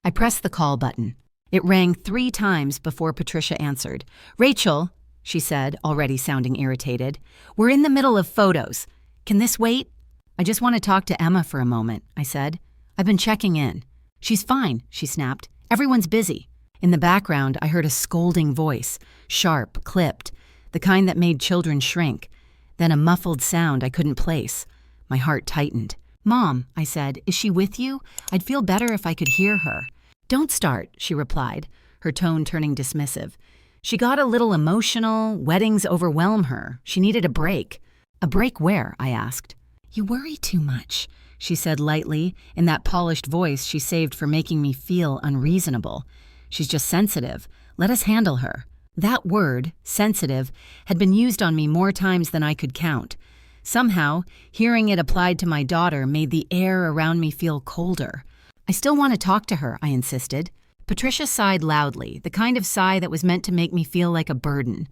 I pressed the call button. It rang 3 times before Patricia answered. "Rachel," she said, already sounding irritated, "we're in the middle of photos. Can this wait?" "I just want to talk to Emma for a moment," I said. "I've been checking in." "She's fine," she snapped. "Everyone's busy." In the background, I heard a scolding voice, sharp, clipped, the kind that made children shrink. Then a muffled sound I couldn't place. My heart tightened. "Mom," I said, "is she with you? I'd feel better if I could hear her." "Don't start," she replied, her tone turning dismissive. "She got a little emotional, weddings overwhelm her. She needed a break." "A break where?" I asked. "You worry too much," she said lightly, in that polished voice she saved for making me feel unreasonable. "She's just sensitive. Let us handle her." That word, sensitive, had been used on me more times than I could count. Somehow, hearing it applied to my daughter made the air around me feel colder. "I still want to talk to her," I insisted. Patricia sighed loudly, the kind of sigh that was meant to make me feel like a burden.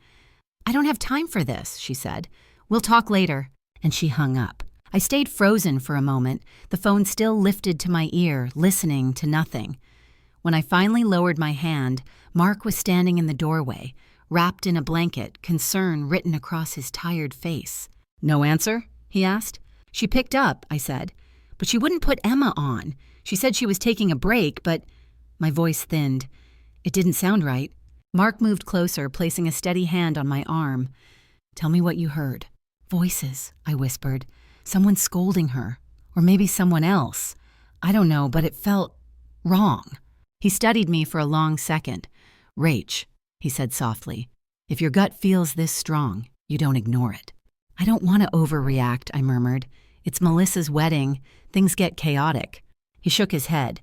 "I don't have time for this," she said. "We'll talk later." And she hung up. I stayed frozen for a moment, the phone still lifted to my ear, listening to nothing. When I finally lowered my hand, Mark was standing in the doorway, wrapped in a blanket, concern written across his tired face. "No answer?" he asked. "She picked up," I said. "But she wouldn't put Emma on. She said she was taking a break, but—" My voice thinned. It didn't sound right. Mark moved closer, placing a steady hand on my arm. "Tell me what you heard." "Voices," I whispered. "Someone scolding her. Or maybe someone else. I don't know, but it felt wrong." He studied me for a long second. "Rach," he said softly, "if your gut feels this strong, you don't ignore it." "I don't want to overreact," I murmured. "It's Melissa's wedding. Things get chaotic." He shook his head.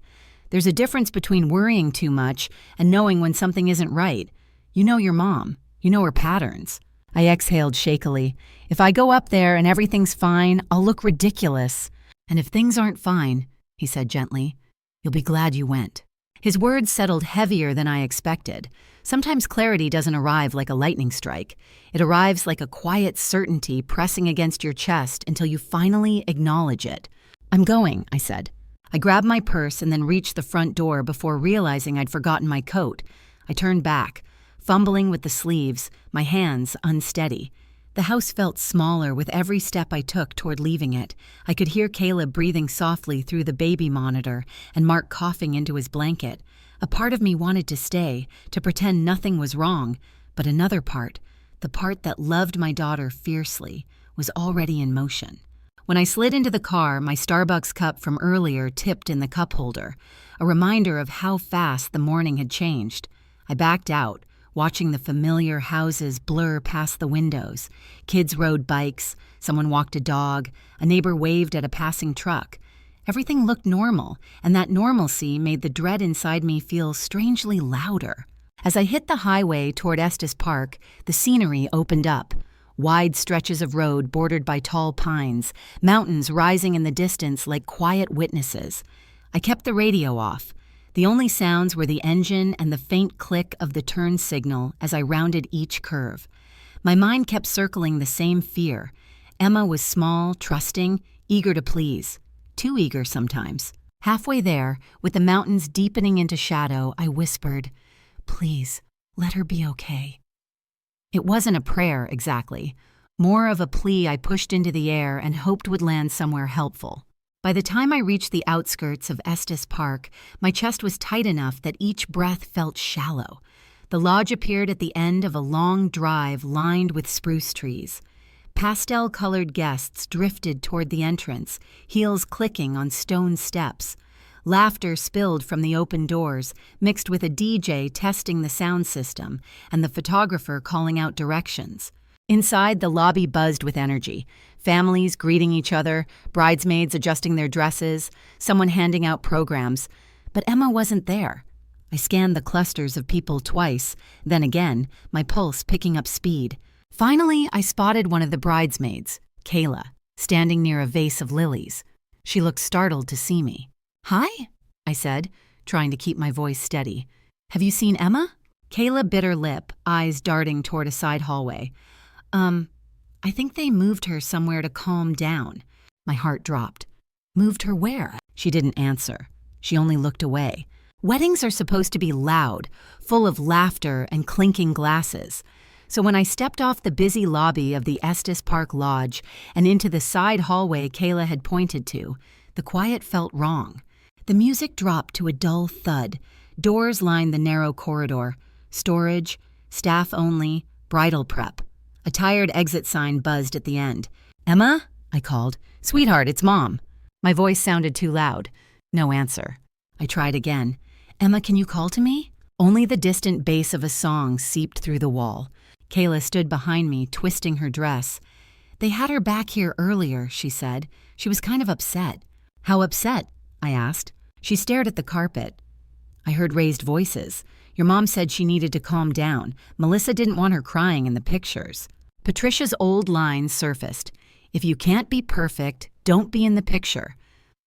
"There's a difference between worrying too much and knowing when something isn't right. You know your mom. You know her patterns." I exhaled shakily. "If I go up there and everything's fine, I'll look ridiculous." "And if things aren't fine," he said gently, "you'll be glad you went." His words settled heavier than I expected. Sometimes clarity doesn't arrive like a lightning strike. It arrives like a quiet certainty pressing against your chest until you finally acknowledge it. "I'm going," I said. I grabbed my purse and then reached the front door before realizing I'd forgotten my coat. I turned back, fumbling with the sleeves, my hands unsteady. The house felt smaller with every step I took toward leaving it. I could hear Caleb breathing softly through the baby monitor and Mark coughing into his blanket. A part of me wanted to stay, to pretend nothing was wrong, but another part, the part that loved my daughter fiercely, was already in motion. When I slid into the car, my Starbucks cup from earlier tipped in the cup holder, a reminder of how fast the morning had changed. I backed out, watching the familiar houses blur past the windows. Kids rode bikes, someone walked a dog, a neighbor waved at a passing truck. Everything looked normal, and that normalcy made the dread inside me feel strangely louder. As I hit the highway toward Estes Park, the scenery opened up. Wide stretches of road bordered by tall pines, mountains rising in the distance like quiet witnesses. I kept the radio off. The only sounds were the engine and the faint click of the turn signal as I rounded each curve. My mind kept circling the same fear. Emma was small, trusting, eager to please. Too eager sometimes. Halfway there, with the mountains deepening into shadow, I whispered, "Please, let her be okay." It wasn't a prayer, exactly. More of a plea I pushed into the air and hoped would land somewhere helpful. By the time I reached the outskirts of Estes Park, my chest was tight enough that each breath felt shallow. The lodge appeared at the end of a long drive lined with spruce trees. Pastel-colored guests drifted toward the entrance, heels clicking on stone steps. Laughter spilled from the open doors, mixed with a DJ testing the sound system and the photographer calling out directions. Inside, the lobby buzzed with energy. Families greeting each other, bridesmaids adjusting their dresses, someone handing out programs. But Emma wasn't there. I scanned the clusters of people twice, then again, my pulse picking up speed. Finally, I spotted one of the bridesmaids, Kayla, standing near a vase of lilies. She looked startled to see me. "Hi," I said, trying to keep my voice steady. "Have you seen Emma?" Kayla bit her lip, eyes darting toward a side hallway. I think they moved her somewhere to calm down." My heart dropped. "Moved her where?" She didn't answer. She only looked away. Weddings are supposed to be loud, full of laughter and clinking glasses. So when I stepped off the busy lobby of the Estes Park Lodge and into the side hallway Kayla had pointed to, the quiet felt wrong. The music dropped to a dull thud. Doors lined the narrow corridor. Storage, staff only, bridal prep. A tired exit sign buzzed at the end. "Emma?" I called. "Sweetheart, it's Mom." My voice sounded too loud. No answer. I tried again. "Emma, can you call to me?" Only the distant bass of a song seeped through the wall. Kayla stood behind me, twisting her dress. "They had her back here earlier," she said. "She was kind of upset." "How upset?" I asked. She stared at the carpet. I heard raised voices. "Your mom said she needed to calm down. Melissa didn't want her crying in the pictures." Patricia's old lines surfaced. "If you can't be perfect, don't be in the picture."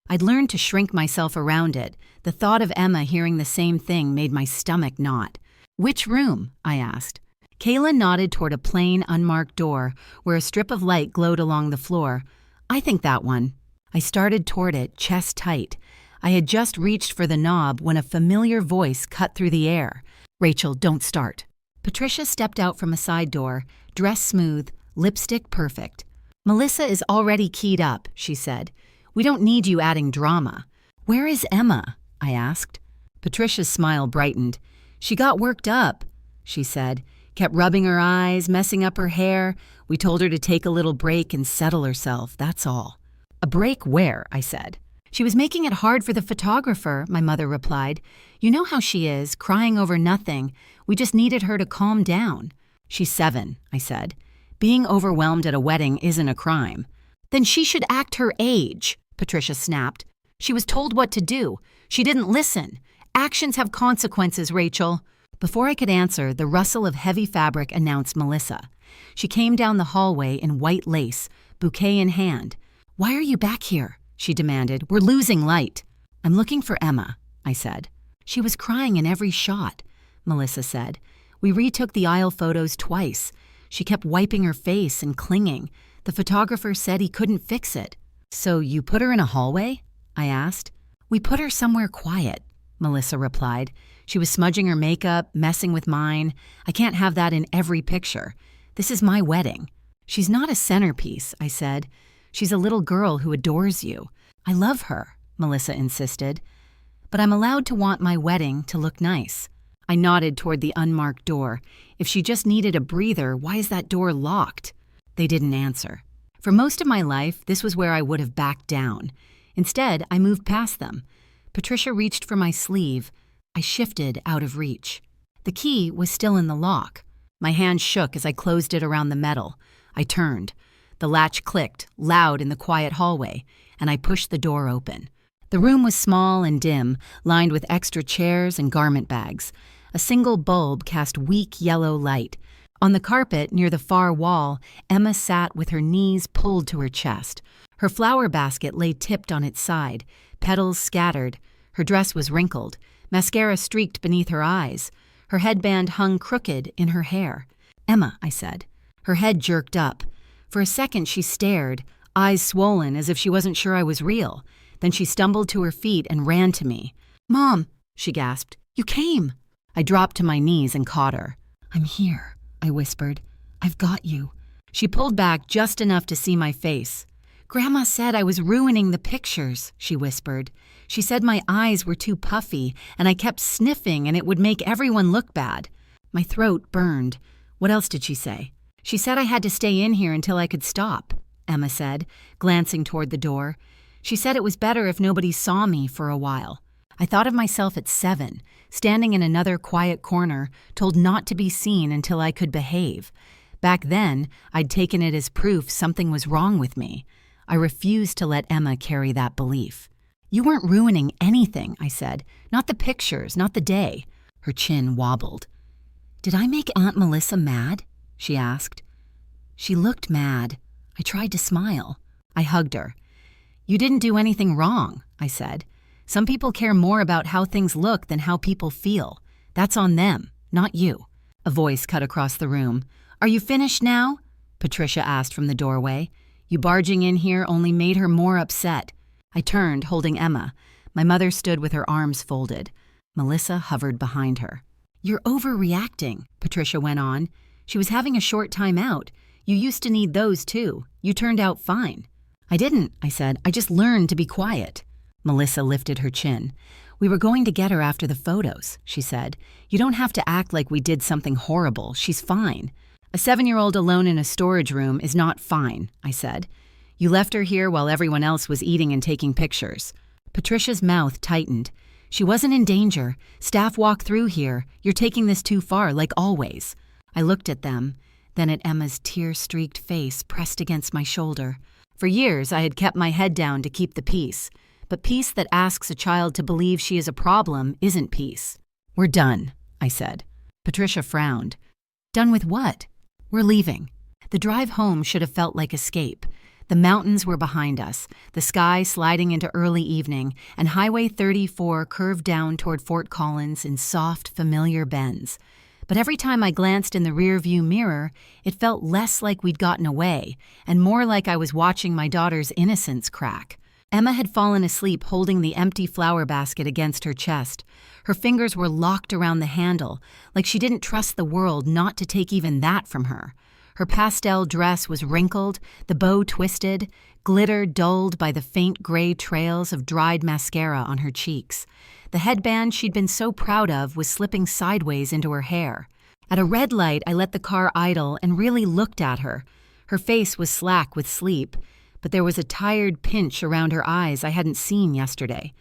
I'd learned to shrink myself around it. The thought of Emma hearing the same thing made my stomach knot. "Which room?" I asked. Kayla nodded toward a plain, unmarked door where a strip of light glowed along the floor. "I think that one." I started toward it, chest tight. I had just reached for the knob when a familiar voice cut through the air. "Rachel, don't start." Patricia stepped out from a side door, dress smooth, lipstick perfect. "Melissa is already keyed up," she said. "We don't need you adding drama." "Where is Emma?" I asked. Patricia's smile brightened. "She got worked up," she said. "Kept rubbing her eyes, messing up her hair. We told her to take a little break and settle herself, that's all." "A break where?" I said. "She was making it hard for the photographer," my mother replied. "You know how she is, crying over nothing. We just needed her to calm down." "She's 7, I said. "Being overwhelmed at a wedding isn't a crime." "Then she should act her age," Patricia snapped. "She was told what to do. She didn't listen. Actions have consequences, Rachel." Before I could answer, the rustle of heavy fabric announced Melissa. She came down the hallway in white lace, bouquet in hand. "Why are you back here?" she demanded. "We're losing light." "I'm looking for Emma," I said. "She was crying in every shot," Melissa said. "We retook the aisle photos twice. She kept wiping her face and clinging. The photographer said he couldn't fix it." "So you put her in a hallway?" I asked. "We put her somewhere quiet," Melissa replied. "She was smudging her makeup, messing with mine. I can't have that in every picture. This is my wedding." "She's not a centerpiece," I said. "She's a little girl who adores you." "I love her," Melissa insisted. "But I'm allowed to want my wedding to look nice." I nodded toward the unmarked door. If she just needed a breather, why is that door locked? They didn't answer. For most of my life, this was where I would have backed down. Instead, I moved past them. Patricia reached for my sleeve. I shifted out of reach. The key was still in the lock. My hand shook as I closed it around the metal. I turned. The latch clicked, loud in the quiet hallway, and I pushed the door open. The room was small and dim, lined with extra chairs and garment bags. A single bulb cast weak yellow light. On the carpet near the far wall, Emma sat with her knees pulled to her chest. Her flower basket lay tipped on its side, petals scattered. Her dress was wrinkled. Mascara streaked beneath her eyes. Her headband hung crooked in her hair. "Emma," I said. Her head jerked up. For a second she stared, eyes swollen as if she wasn't sure I was real. Then she stumbled to her feet and ran to me. "Mom," she gasped. "You came." I dropped to my knees and caught her. "I'm here," I whispered. "I've got you." She pulled back just enough to see my face. "Grandma said I was ruining the pictures," she whispered. "She said my eyes were too puffy, and I kept sniffing and it would make everyone look bad." My throat burned. "What else did she say?" "She said I had to stay in here until I could stop," Emma said, glancing toward the door. "She said it was better if nobody saw me for a while." I thought of myself at 7, standing in another quiet corner, told not to be seen until I could behave. Back then, I'd taken it as proof something was wrong with me. I refused to let Emma carry that belief. "You weren't ruining anything," I said. "Not the pictures, not the day." Her chin wobbled. "Did I make Aunt Melissa mad?" she asked. She looked mad. I tried to smile. I hugged her. "You didn't do anything wrong," I said. "Some people care more about how things look than how people feel. That's on them, not you." A voice cut across the room. "Are you finished now?" Patricia asked from the doorway. You barging in here only made her more upset. I turned, holding Emma. My mother stood with her arms folded. Melissa hovered behind her. You're overreacting, Patricia went on. She was having a short time out. You used to need those too. You turned out fine. I didn't, I said. I just learned to be quiet. Melissa lifted her chin. We were going to get her after the photos, she said. You don't have to act like we did something horrible. She's fine. A 7-year-old alone in a storage room is not fine, I said. You left her here while everyone else was eating and taking pictures. Patricia's mouth tightened. She wasn't in danger. Staff walk through here. You're taking this too far, like always. I looked at them, then at Emma's tear-streaked face pressed against my shoulder. For years, I had kept my head down to keep the peace. But peace that asks a child to believe she is a problem isn't peace. We're done, I said. Patricia frowned. Done with what? We're leaving. The drive home should have felt like escape. The mountains were behind us, the sky sliding into early evening, and Highway 34 curved down toward Fort Collins in soft, familiar bends. But every time I glanced in the rearview mirror, it felt less like we'd gotten away, and more like I was watching my daughter's innocence crack. Emma had fallen asleep holding the empty flower basket against her chest. Her fingers were locked around the handle, like she didn't trust the world not to take even that from her. Her pastel dress was wrinkled, the bow twisted, glitter dulled by the faint gray trails of dried mascara on her cheeks. The headband she'd been so proud of was slipping sideways into her hair. At a red light, I let the car idle and really looked at her. Her face was slack with sleep, but there was a tired pinch around her eyes I hadn't seen yesterday.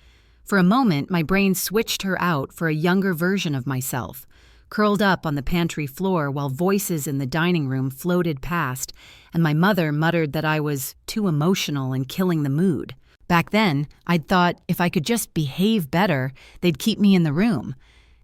For a moment, my brain switched her out for a younger version of myself, curled up on the pantry floor while voices in the dining room floated past, and my mother muttered that I was too emotional and killing the mood. Back then, I'd thought if I could just behave better, they'd keep me in the room.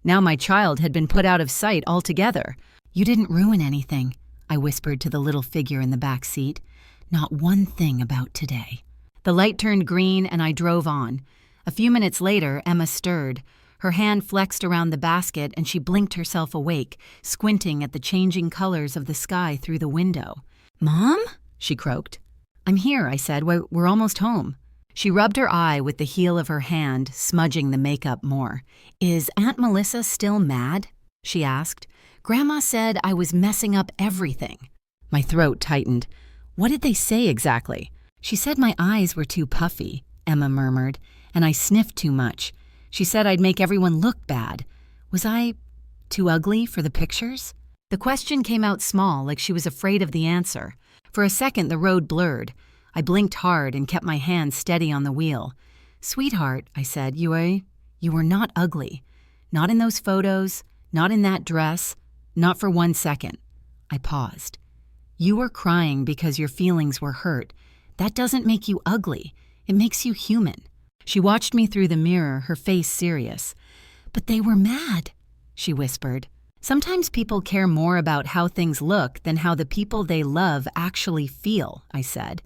Now my child had been put out of sight altogether. You didn't ruin anything, I whispered to the little figure in the back seat. Not one thing about today. The light turned green and I drove on. A few minutes later, Emma stirred. Her hand flexed around the basket and she blinked herself awake, squinting at the changing colors of the sky through the window. Mom? She croaked. I'm here, I said. We're almost home. She rubbed her eye with the heel of her hand, smudging the makeup more. Is Aunt Melissa still mad? She asked. Grandma said I was messing up everything. My throat tightened. What did they say exactly? She said my eyes were too puffy, Emma murmured, and I sniffed too much. She said I'd make everyone look bad. Was I too ugly for the pictures? The question came out small, like she was afraid of the answer. For a second, the road blurred. I blinked hard and kept my hand steady on the wheel. Sweetheart, I said, you were not ugly. Not in those photos, not in that dress, not for 1 second. I paused. You were crying because your feelings were hurt. That doesn't make you ugly. It makes you human. She watched me through the mirror, her face serious. But they were mad, she whispered. Sometimes people care more about how things look than how the people they love actually feel, I said.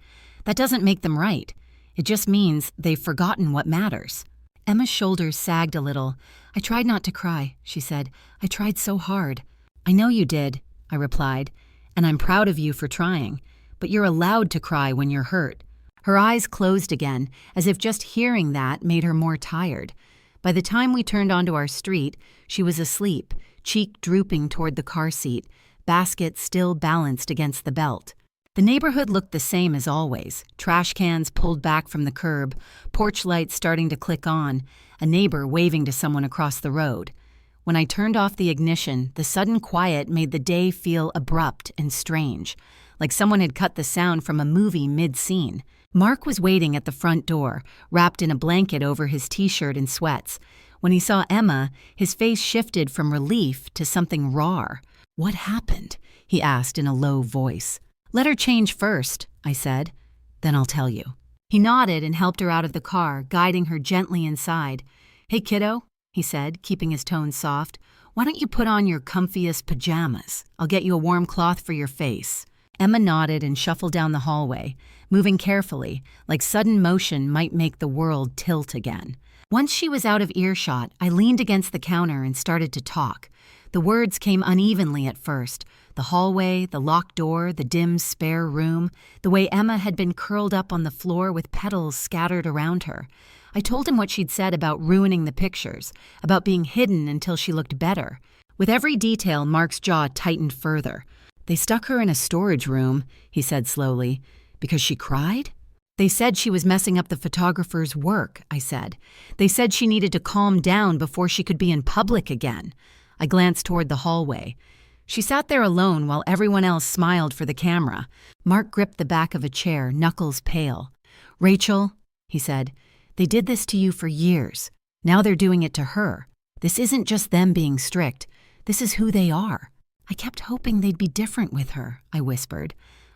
That doesn't make them right. It just means they've forgotten what matters. Emma's shoulders sagged a little. I tried not to cry, she said. I tried so hard. I know you did, I replied, and I'm proud of you for trying. But you're allowed to cry when you're hurt. Her eyes closed again, as if just hearing that made her more tired. By the time we turned onto our street, she was asleep, cheek drooping toward the car seat, basket still balanced against the belt. The neighborhood looked the same as always, trash cans pulled back from the curb, porch lights starting to click on, a neighbor waving to someone across the road. When I turned off the ignition, the sudden quiet made the day feel abrupt and strange, like someone had cut the sound from a movie mid-scene. Mark was waiting at the front door, wrapped in a blanket over his t-shirt and sweats. When he saw Emma, his face shifted from relief to something raw. What happened? He asked in a low voice. Let her change first, I said. Then I'll tell you. He nodded and helped her out of the car, guiding her gently inside. Hey, kiddo, he said, keeping his tone soft. Why don't you put on your comfiest pajamas? I'll get you a warm cloth for your face. Emma nodded and shuffled down the hallway, moving carefully, like sudden motion might make the world tilt again. Once she was out of earshot, I leaned against the counter and started to talk. The words came unevenly at first. The hallway, the locked door, the dim spare room, the way Emma had been curled up on the floor with petals scattered around her. I told him what she'd said about ruining the pictures, about being hidden until she looked better. With every detail, Mark's jaw tightened further. They stuck her in a storage room, he said slowly. Because she cried? They said she was messing up the photographer's work, I said. They said she needed to calm down before she could be in public again. I glanced toward the hallway. She sat there alone while everyone else smiled for the camera. Mark gripped the back of a chair, knuckles pale. Rachel, he said, they did this to you for years. Now they're doing it to her. This isn't just them being strict. This is who they are. I kept hoping they'd be different with her, I whispered.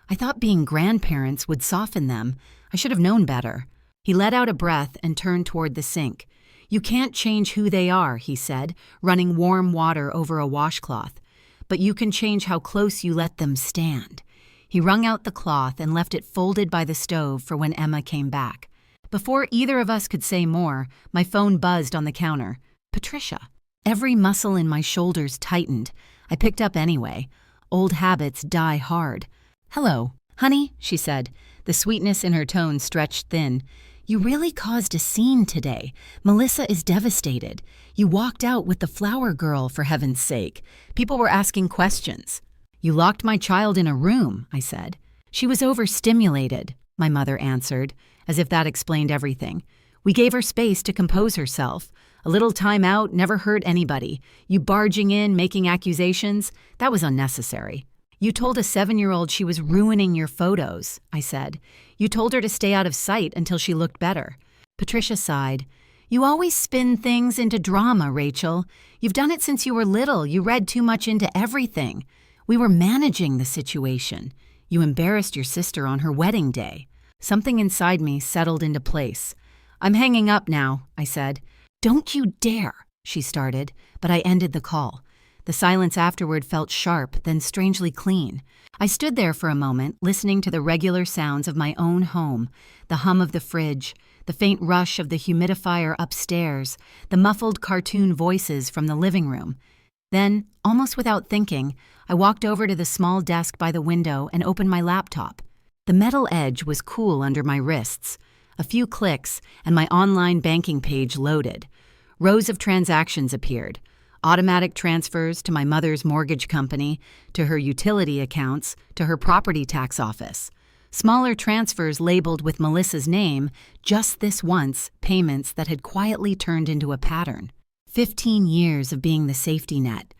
I thought being grandparents would soften them. I should have known better. He let out a breath and turned toward the sink. You can't change who they are, he said, running warm water over a washcloth. But you can change how close you let them stand. He wrung out the cloth and left it folded by the stove for when Emma came back. Before either of us could say more, my phone buzzed on the counter. Patricia. Every muscle in my shoulders tightened. I picked up anyway. Old habits die hard. Hello, honey, she said. The sweetness in her tone stretched thin. You really caused a scene today. Melissa is devastated. You walked out with the flower girl, for heaven's sake. People were asking questions. You locked my child in a room, I said. She was overstimulated, my mother answered, as if that explained everything. We gave her space to compose herself. A little time out never hurt anybody. You barging in, making accusations, that was unnecessary. You told a 7-year-old she was ruining your photos, I said. You told her to stay out of sight until she looked better. Patricia sighed. You always spin things into drama, Rachel. You've done it since you were little. You read too much into everything. We were managing the situation. You embarrassed your sister on her wedding day. Something inside me settled into place. I'm hanging up now, I said. Don't you dare, she started, but I ended the call. The silence afterward felt sharp, then strangely clean. I stood there for a moment, listening to the regular sounds of my own home, the hum of the fridge, the faint rush of the humidifier upstairs, the muffled cartoon voices from the living room. Then, almost without thinking, I walked over to the small desk by the window and opened my laptop. The metal edge was cool under my wrists. A few clicks, and my online banking page loaded. Rows of transactions appeared. Automatic transfers to my mother's mortgage company, to her utility accounts, to her property tax office. Smaller transfers labeled with Melissa's name, just this once, payments that had quietly turned into a pattern. 15 years of being the safety net.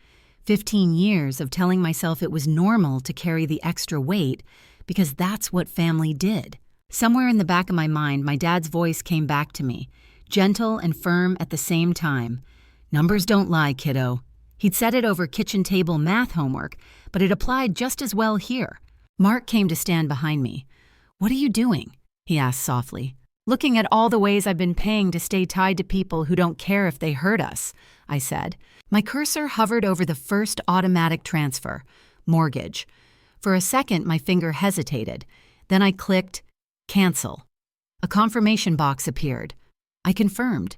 15 years of telling myself it was normal to carry the extra weight because that's what family did. Somewhere in the back of my mind, my dad's voice came back to me, gentle and firm at the same time. Numbers don't lie, kiddo. He'd said it over kitchen table math homework, but it applied just as well here. Mark came to stand behind me. What are you doing? He asked softly. Looking at all the ways I've been paying to stay tied to people who don't care if they hurt us, I said. My cursor hovered over the first automatic transfer, mortgage. For a second, my finger hesitated. Then I clicked, cancel. A confirmation box appeared. I confirmed.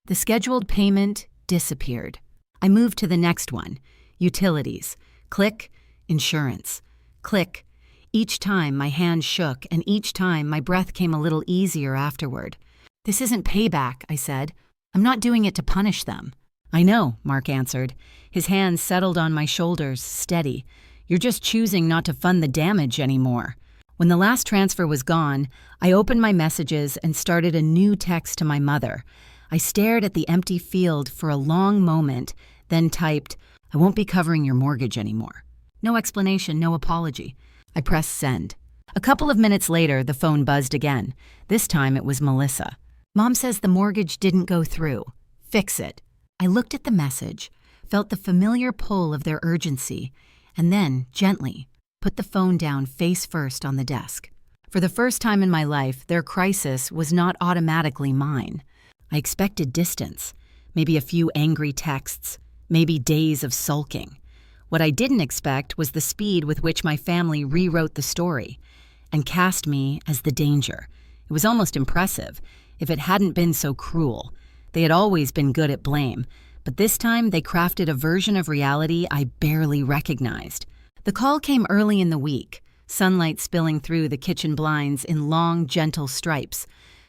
The scheduled payment disappeared. I moved to the next one, utilities. Click, insurance. Click. Each time my hand shook, and each time my breath came a little easier afterward. This isn't payback, I said. I'm not doing it to punish them. I know, Mark answered. His hands settled on my shoulders, steady. You're just choosing not to fund the damage anymore. When the last transfer was gone, I opened my messages and started a new text to my mother. I stared at the empty field for a long moment, then typed, I won't be covering your mortgage anymore. No explanation, no apology. I pressed send. A couple of minutes later, the phone buzzed again. This time it was Melissa. Mom says the mortgage didn't go through. Fix it. I looked at the message, felt the familiar pull of their urgency, and then, gently, put the phone down face first on the desk. For the first time in my life, their crisis was not automatically mine. I expected distance, maybe a few angry texts, maybe days of sulking. What I didn't expect was the speed with which my family rewrote the story and cast me as the danger. It was almost impressive, if it hadn't been so cruel. They had always been good at blame, but this time they crafted a version of reality I barely recognized. The call came early in the week, sunlight spilling through the kitchen blinds in long, gentle stripes.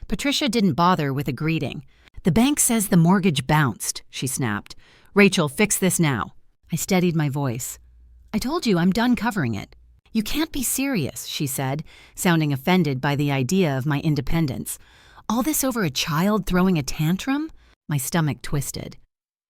Patricia didn't bother with a greeting. "The bank says the mortgage bounced," she snapped. "Rachel, fix this now." I steadied my voice. "I told you I'm done covering it." "You can't be serious," she said, sounding offended by the idea of my independence. "All this over a child throwing a tantrum?" My stomach twisted.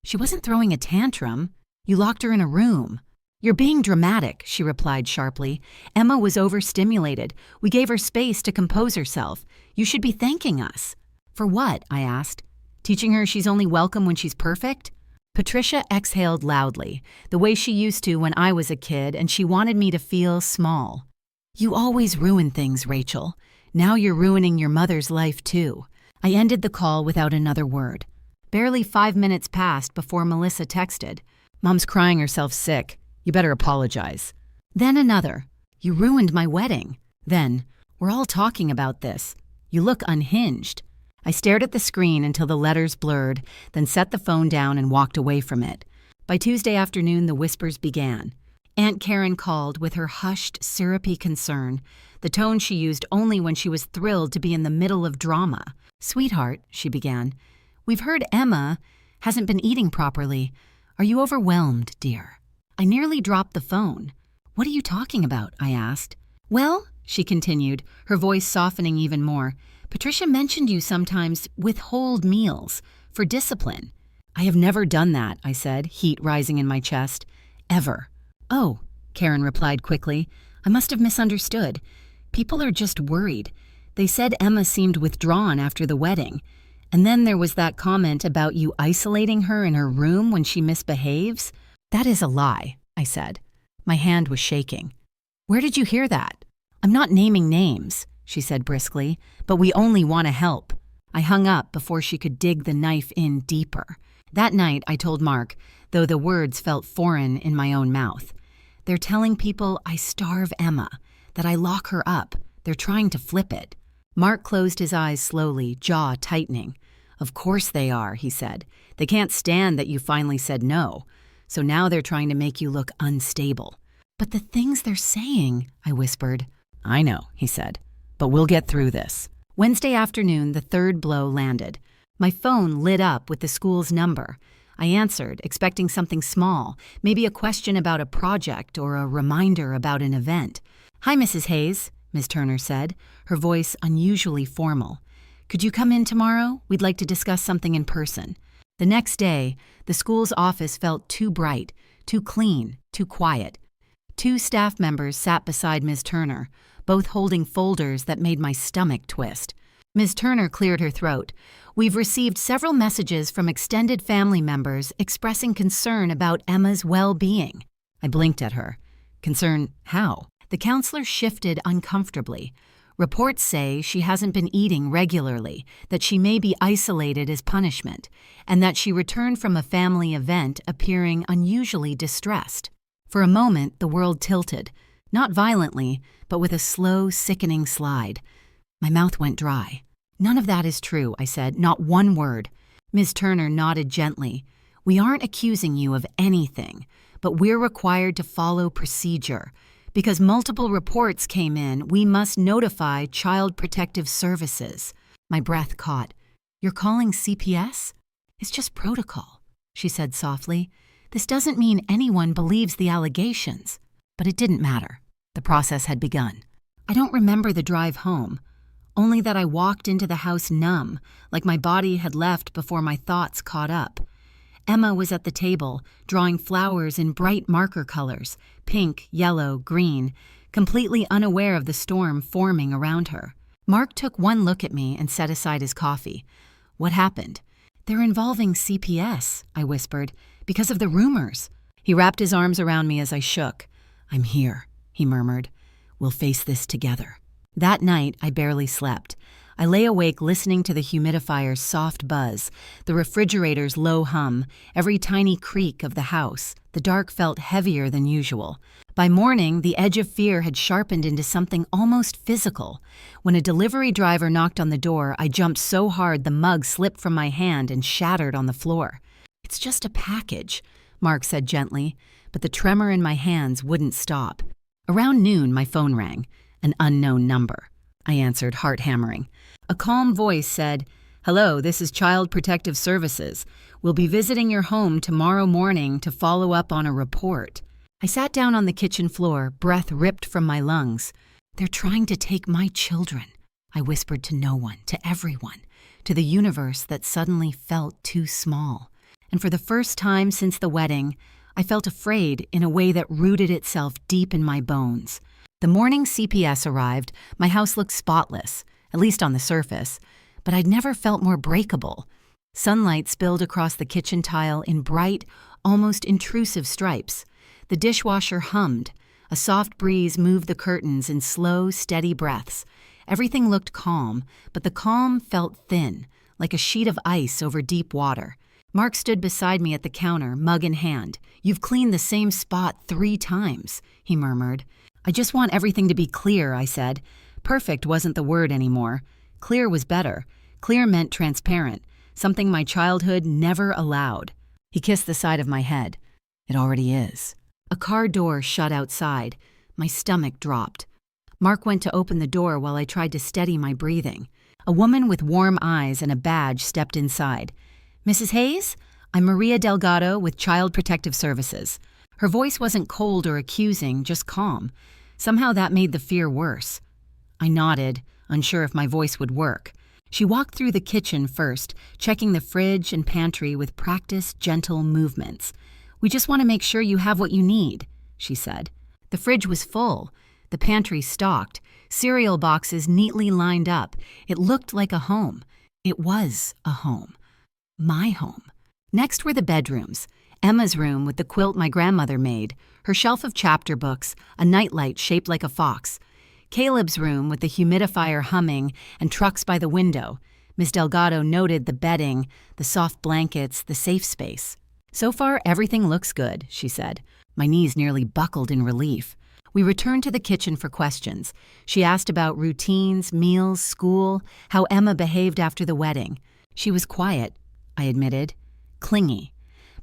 "She wasn't throwing a tantrum. You locked her in a room." "You're being dramatic," she replied sharply. "Emma was overstimulated. We gave her space to compose herself. You should be thanking us." "For what?" I asked. "Teaching her she's only welcome when she's perfect?" Patricia exhaled loudly, the way she used to when I was a kid, and she wanted me to feel small. "You always ruin things, Rachel. Now you're ruining your mother's life, too." I ended the call without another word. Barely 5 minutes passed before Melissa texted, "Mom's crying herself sick. You better apologize." Then another, "You ruined my wedding." Then, "We're all talking about this. You look unhinged." I stared at the screen until the letters blurred, then set the phone down and walked away from it. By Tuesday afternoon, the whispers began. Aunt Karen called with her hushed, syrupy concern, the tone she used only when she was thrilled to be in the middle of drama. "Sweetheart," she began, "we've heard Emma hasn't been eating properly. Are you overwhelmed, dear?" I nearly dropped the phone. "What are you talking about?" I asked. "Well," she continued, her voice softening even more, "Patricia mentioned you sometimes withhold meals for discipline." "I have never done that," I said, heat rising in my chest. "Ever." "Oh," Karen replied quickly, "I must have misunderstood. People are just worried. They said Emma seemed withdrawn after the wedding. And then there was that comment about you isolating her in her room when she misbehaves." "That is a lie," I said. My hand was shaking. "Where did you hear that?" "I'm not naming names," she said briskly, "but we only want to help." I hung up before she could dig the knife in deeper. That night, I told Mark, though the words felt foreign in my own mouth. "They're telling people I starve Emma, that I lock her up. They're trying to flip it." Mark closed his eyes slowly, jaw tightening. "Of course they are," he said. "They can't stand that you finally said no. So now they're trying to make you look unstable." "But the things they're saying," I whispered. "I know," he said, "but we'll get through this." Wednesday afternoon, the third blow landed. My phone lit up with the school's number. I answered, expecting something small, maybe a question about a project or a reminder about an event. "Hi, Mrs. Hayes," Ms. Turner said, her voice unusually formal. "Could you come in tomorrow? We'd like to discuss something in person." The next day, the school's office felt too bright, too clean, too quiet. 2 staff members sat beside Ms. Turner, both holding folders that made my stomach twist. Ms. Turner cleared her throat. "We've received several messages from extended family members expressing concern about Emma's well-being." I blinked at her. "Concern how?" The counselor shifted uncomfortably. "Reports say she hasn't been eating regularly, that she may be isolated as punishment, and that she returned from a family event appearing unusually distressed." For a moment, the world tilted, not violently, but with a slow, sickening slide. My mouth went dry. "None of that is true," I said, "not one word." Ms. Turner nodded gently. "We aren't accusing you of anything, but we're required to follow procedure. Because multiple reports came in, we must notify Child Protective Services." My breath caught. "You're calling CPS?" "It's just protocol," she said softly. "This doesn't mean anyone believes the allegations." But it didn't matter. The process had begun. I don't remember the drive home, only that I walked into the house numb, like my body had left before my thoughts caught up. Emma was at the table, drawing flowers in bright marker colors, pink, yellow, green, completely unaware of the storm forming around her. Mark took one look at me and set aside his coffee. "What happened?" "They're involving CPS," I whispered, "because of the rumors." He wrapped his arms around me as I shook. "I'm here," he murmured. "We'll face this together." That night, I barely slept. I lay awake listening to the humidifier's soft buzz, the refrigerator's low hum, every tiny creak of the house. The dark felt heavier than usual. By morning, the edge of fear had sharpened into something almost physical. When a delivery driver knocked on the door, I jumped so hard the mug slipped from my hand and shattered on the floor. "It's just a package," Mark said gently, but the tremor in my hands wouldn't stop. Around noon, my phone rang. An unknown number. I answered, heart hammering. A calm voice said, "Hello, this is Child Protective Services. We'll be visiting your home tomorrow morning to follow up on a report." I sat down on the kitchen floor, breath ripped from my lungs. "They're trying to take my children," I whispered to no one, to everyone, to the universe that suddenly felt too small. And for the first time since the wedding, I felt afraid in a way that rooted itself deep in my bones. The morning CPS arrived, my house looked spotless, at least on the surface, but I'd never felt more breakable. Sunlight spilled across the kitchen tile in bright, almost intrusive stripes. The dishwasher hummed. A soft breeze moved the curtains in slow, steady breaths. Everything looked calm, but the calm felt thin, like a sheet of ice over deep water. Mark stood beside me at the counter, mug in hand. "You've cleaned the same spot 3 times, he murmured. "I just want everything to be clear," I said. Perfect wasn't the word anymore. Clear was better. Clear meant transparent, something my childhood never allowed. He kissed the side of my head. "It already is." A car door shut outside. My stomach dropped. Mark went to open the door while I tried to steady my breathing. A woman with warm eyes and a badge stepped inside. "Mrs. Hayes? I'm Maria Delgado with Child Protective Services." Her voice wasn't cold or accusing, just calm. Somehow that made the fear worse. I nodded, unsure if my voice would work. She walked through the kitchen first, checking the fridge and pantry with practiced, gentle movements. "We just want to make sure you have what you need," she said. The fridge was full. The pantry stocked, cereal boxes neatly lined up. It looked like a home. It was a home. My home. Next were the bedrooms. Emma's room with the quilt my grandmother made, her shelf of chapter books, a nightlight shaped like a fox. Caleb's room with the humidifier humming and trucks by the window. Miss Delgado noted the bedding, the soft blankets, the safe space. "So far, everything looks good," she said. My knees nearly buckled in relief. We returned to the kitchen for questions. She asked about routines, meals, school, how Emma behaved after the wedding. She was quiet, I admitted, clingy.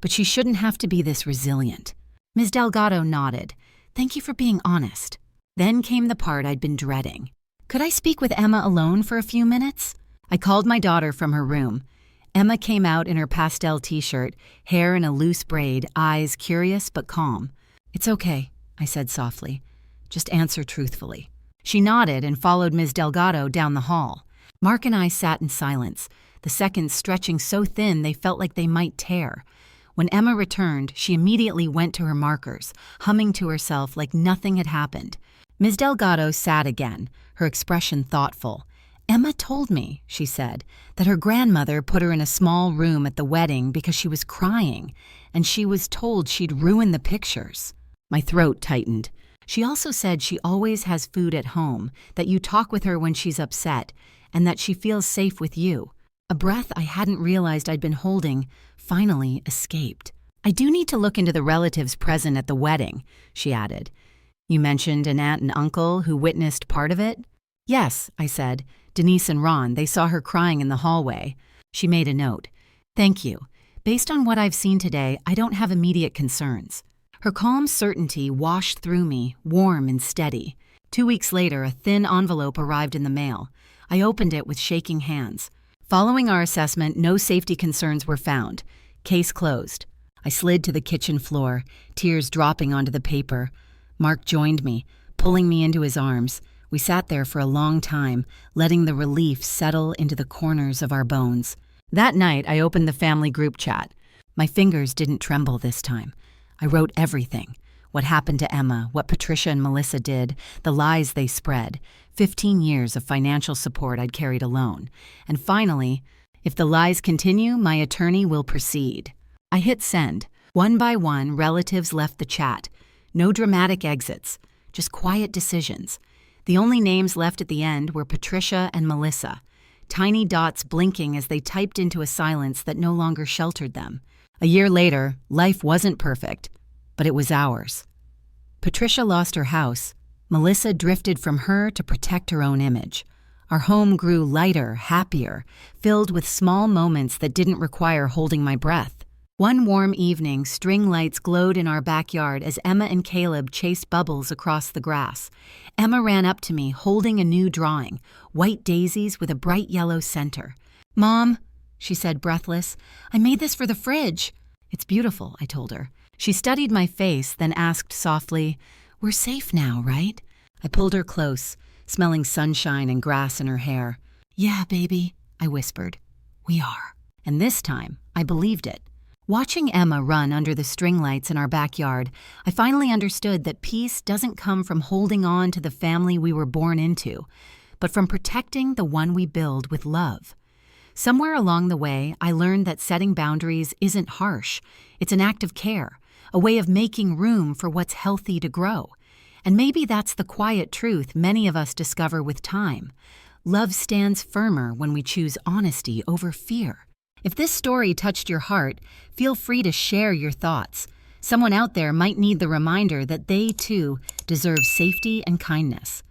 But she shouldn't have to be this resilient. Ms. Delgado nodded. "Thank you for being honest." Then came the part I'd been dreading. "Could I speak with Emma alone for a few minutes?" I called my daughter from her room. Emma came out in her pastel t-shirt, hair in a loose braid, eyes curious but calm. "It's okay," I said softly. "Just answer truthfully." She nodded and followed Ms. Delgado down the hall. Mark and I sat in silence, the seconds stretching so thin they felt like they might tear. When Emma returned, she immediately went to her markers, humming to herself like nothing had happened. Ms. Delgado sat again, her expression thoughtful. "Emma told me," she said, "that her grandmother put her in a small room at the wedding because she was crying, and she was told she'd ruin the pictures." My throat tightened. "She also said she always has food at home, that you talk with her when she's upset, and that she feels safe with you." A breath I hadn't realized I'd been holding finally escaped. "I do need to look into the relatives present at the wedding," she added. "You mentioned an aunt and uncle who witnessed part of it?" "Yes," I said. "Denise and Ron, they saw her crying in the hallway." She made a note. "Thank you. Based on what I've seen today, I don't have immediate concerns." Her calm certainty washed through me, warm and steady. 2 weeks later, a thin envelope arrived in the mail. I opened it with shaking hands. Following our assessment, no safety concerns were found. Case closed. I slid to the kitchen floor, tears dropping onto the paper. Mark joined me, pulling me into his arms. We sat there for a long time, letting the relief settle into the corners of our bones. That night, I opened the family group chat. My fingers didn't tremble this time. I wrote everything. What happened to Emma, what Patricia and Melissa did, the lies they spread, 15 years of financial support I'd carried alone. And finally, if the lies continue, my attorney will proceed. I hit send. One by one, relatives left the chat. No dramatic exits, just quiet decisions. The only names left at the end were Patricia and Melissa, tiny dots blinking as they typed into a silence that no longer sheltered them. A year later, life wasn't perfect, but it was ours. Patricia lost her house. Melissa drifted from her to protect her own image. Our home grew lighter, happier, filled with small moments that didn't require holding my breath. One warm evening, string lights glowed in our backyard as Emma and Caleb chased bubbles across the grass. Emma ran up to me, holding a new drawing, white daisies with a bright yellow center. "Mom," she said, breathless, "I made this for the fridge." "It's beautiful," I told her. She studied my face, then asked softly, "We're safe now, right?" I pulled her close, smelling sunshine and grass in her hair. "Yeah, baby," I whispered. "We are." And this time, I believed it. Watching Emma run under the string lights in our backyard, I finally understood that peace doesn't come from holding on to the family we were born into, but from protecting the one we build with love. Somewhere along the way, I learned that setting boundaries isn't harsh. It's an act of care, a way of making room for what's healthy to grow. And maybe that's the quiet truth many of us discover with time. Love stands firmer when we choose honesty over fear. If this story touched your heart, feel free to share your thoughts. Someone out there might need the reminder that they, too, deserve safety and kindness.